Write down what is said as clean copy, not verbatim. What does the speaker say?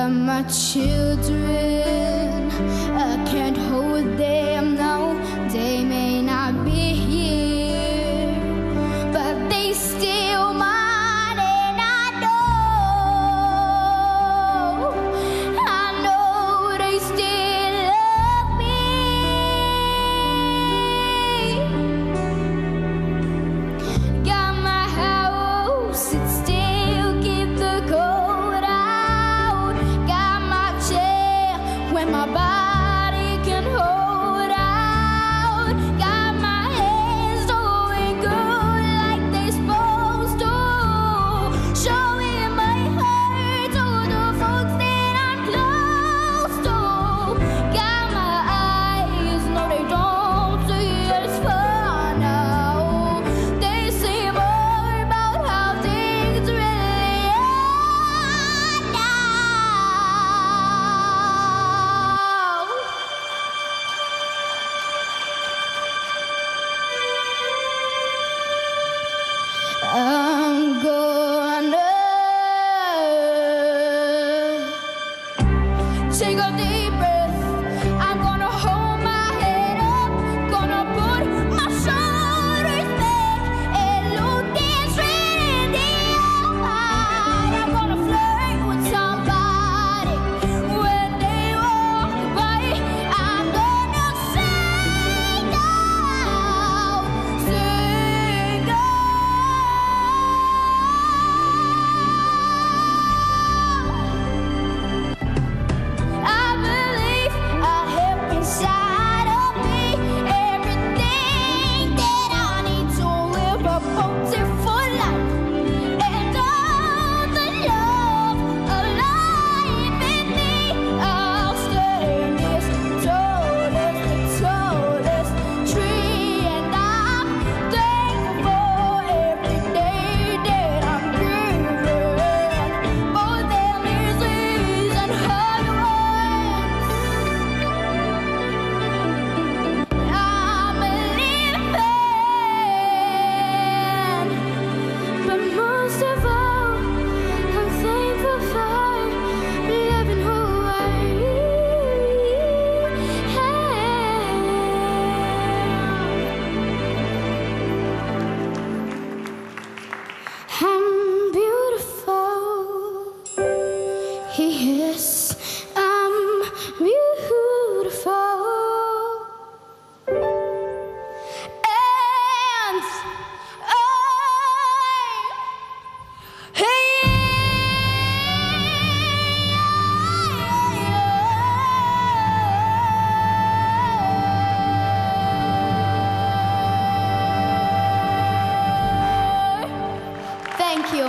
got my children. I can't hold them now. They may not be here, but they still mine, and I know they still love me. Got my house, it still keep the cold out. Got my chair when my body can hold out. Got my hands doing good like they supposed to, showing my heart to the folks that I'm close to. Got my eyes, no they don't see it's far now. They see more about how things really are now. I'm gonna take a deep breath. I'm gonna hold my head up. Gonna put my shoulders back and look them straight in the eye. I'm gonna flirt with somebody when they walk by. I'm gonna sing out, sing out. I believe I have inside of me everything that I need to live a beautiful life, and all the love alive in me. I'll stand this tallest tree, and I'm thankful for every day that I'm breathing. For them disease and hard ones, I'm living. But most of all, I'm thankful for living who I am. I'm beautiful. Yes, I'm beautiful. And thank you.